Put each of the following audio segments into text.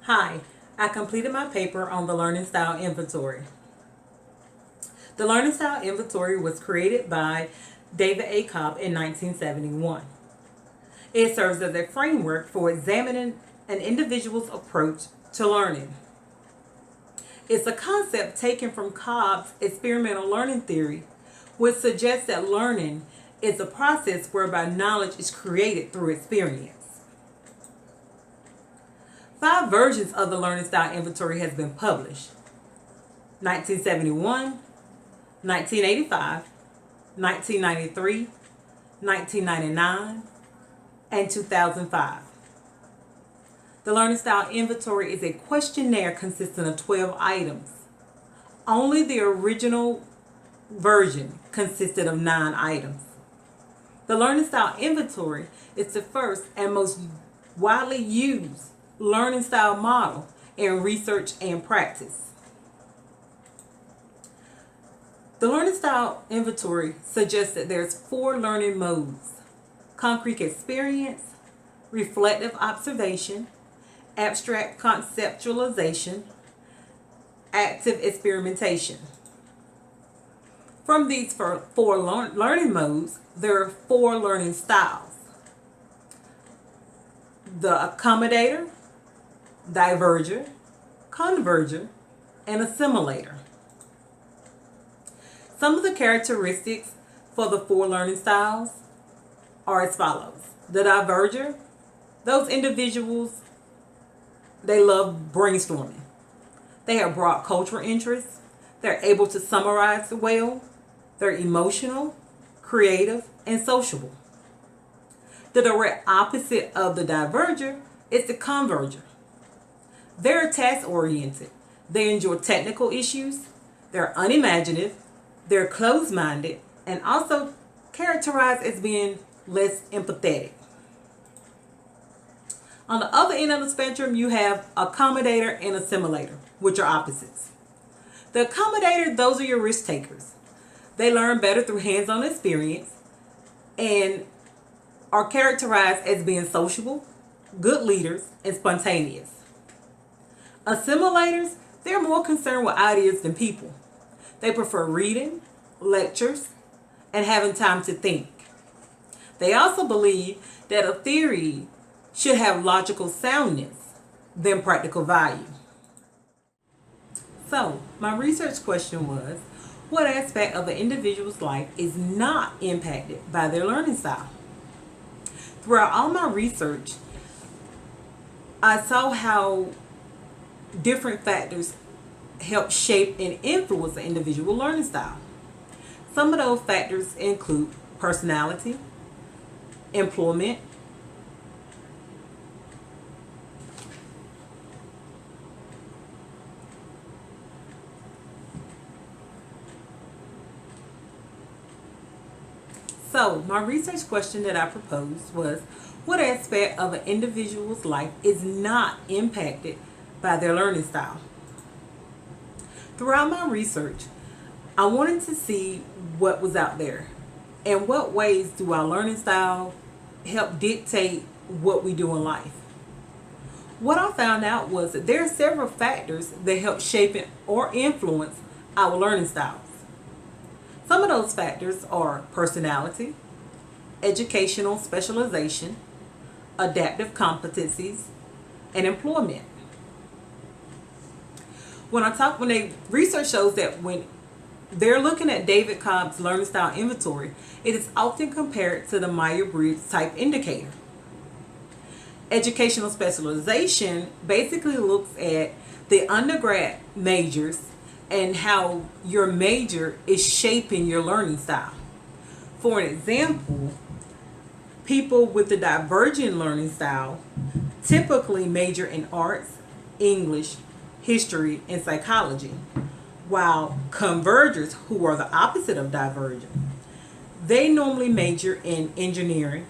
Hi, I completed my paper on the Learning Style Inventory. The Learning Style Inventory was created by David A. Cobb in 1971. It serves as a framework for examining an individual's approach to learning. It's a concept taken from Cobb's experimental learning theory, which suggests that learning is a process whereby knowledge is created through experience. 5 versions of the Learning Style Inventory has been published: 1971, 1985, 1993, 1999, and 2005. The Learning Style Inventory is a questionnaire consisting of 12 items. Only the original version consisted of 9 items. The Learning Style Inventory is the first and most widely used learning style model in research and practice. The Learning Style Inventory suggests that there's 4 learning modes: concrete experience, reflective observation, abstract conceptualization, active experimentation. From these 4 learning modes, there are 4 learning styles: the accommodator, diverger, converger, and assimilator. Some of the characteristics for the 4 learning styles are as follows. The diverger, those individuals, they love brainstorming. They have broad cultural interests. They're able to summarize well. They're emotional, creative, and sociable. The direct opposite of the diverger is the converger. They're task-oriented. They enjoy technical issues. They're unimaginative. They're closed-minded, and also characterized as being less empathetic. On the other end of the spectrum, you have accommodator and assimilator, which are opposites. The accommodator, those are your risk takers. They learn better through hands-on experience and are characterized as being sociable, good leaders, and spontaneous. Assimilators, they're more concerned with ideas than people. They prefer reading, lectures, and having time to think. They also believe that a theory should have logical soundness than practical value. So, my research question was, what aspect of an individual's life is not impacted by their learning style? Throughout all my research, I saw how different factors help shape and influence the individual learning style. Some of those factors include personality, employment, So, my research question that I proposed was, what aspect of an individual's life is not impacted by their learning style? Throughout my research, I wanted to see what was out there and what ways do our learning style help dictate what we do in life. What I found out was that there are several factors that help shape or influence our learning styles. Some of those factors are personality, educational specialization, adaptive competencies, and employment. Research shows that when they're looking at David Cobb's Learning Style Inventory, it is often compared to the Myers-Briggs type indicator. Educational specialization basically looks at the undergrad majors and how your major is shaping your learning style. For an example, people with the divergent learning style typically major in arts, English, history, and psychology, while convergers, who are the opposite of divergent, they normally major in engineering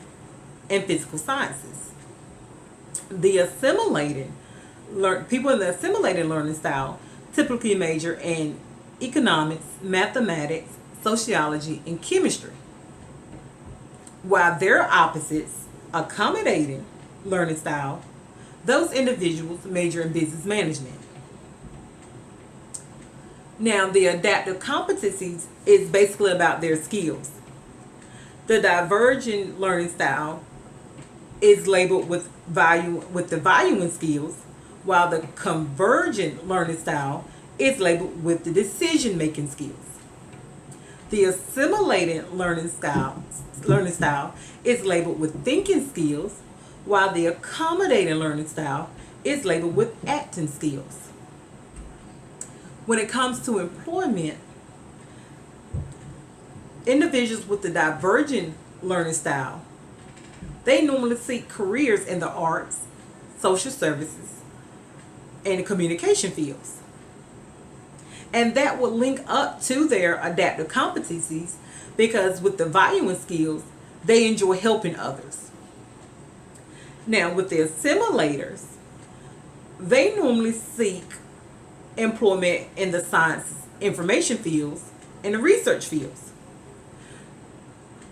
and physical sciences. People in the assimilated learning style typically major in economics, mathematics, sociology, and chemistry, while their opposites, accommodating learning style, Those individuals major in business management. Now, the adaptive competencies is basically about their skills. The divergent learning style is labeled with the valuing skills, while the convergent learning style is labeled with the decision making skills. The assimilated learning style is labeled with thinking skills, while the accommodating learning style is labeled with acting skills. When it comes to employment, individuals with the divergent learning style, they normally seek careers in the arts, social services, and communication fields. And that will link up to their adaptive competencies, because with the valuing skills, they enjoy helping others. Now, with the assimilators, they normally seek employment in the science, information fields, and the research fields.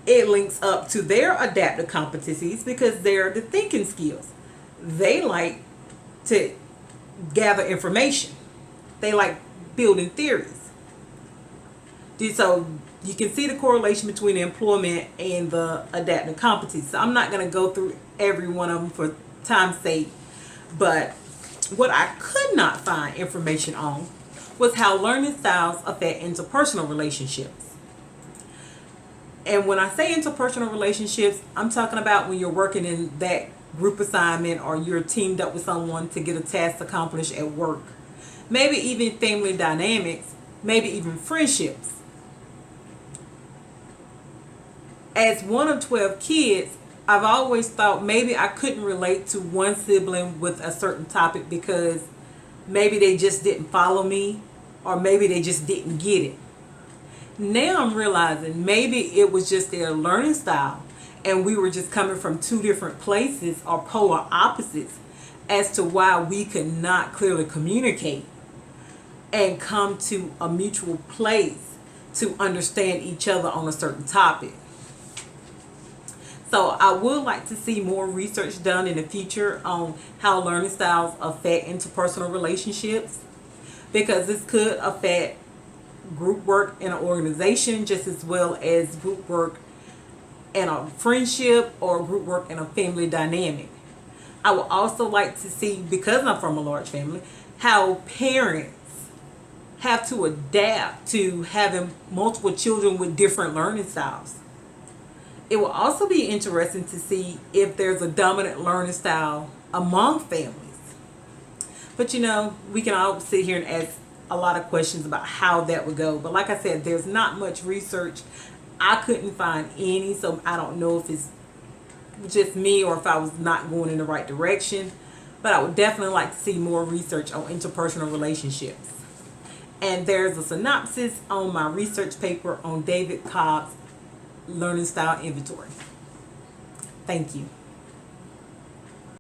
It links up to their adaptive competencies because they're the thinking skills. They like to gather information. They like building theories. So you can see the correlation between employment and the adaptive competencies. So I'm not going to go through every one of them for time's sake, but what I could not find information on was how learning styles affect interpersonal relationships. And when I say interpersonal relationships, I'm talking about when you're working in that group assignment, or you're teamed up with someone to get a task accomplished at work. Maybe even family dynamics, maybe even friendships. As one of 12 kids, I've always thought maybe I couldn't relate to one sibling with a certain topic because maybe they just didn't follow me, or maybe they just didn't get it. Now I'm realizing maybe it was just their learning style, and we were just coming from two different places or polar opposites as to why we could not clearly communicate and come to a mutual place to understand each other on a certain topic. So I would like to see more research done in the future on how learning styles affect interpersonal relationships, because this could affect group work in an organization just as well as group work in a friendship or group work in a family dynamic. I would also like to see, because I'm from a large family, how parents have to adapt to having multiple children with different learning styles. It will also be interesting to see if there's a dominant learning style among families. But we can all sit here and ask a lot of questions about how that would go. But like I said, there's not much research. I couldn't find any, so I don't know if it's just me or if I was not going in the right direction. But I would definitely like to see more research on interpersonal relationships. And there's a synopsis on my research paper on David Cobb's Learning Style Inventory. Thank you.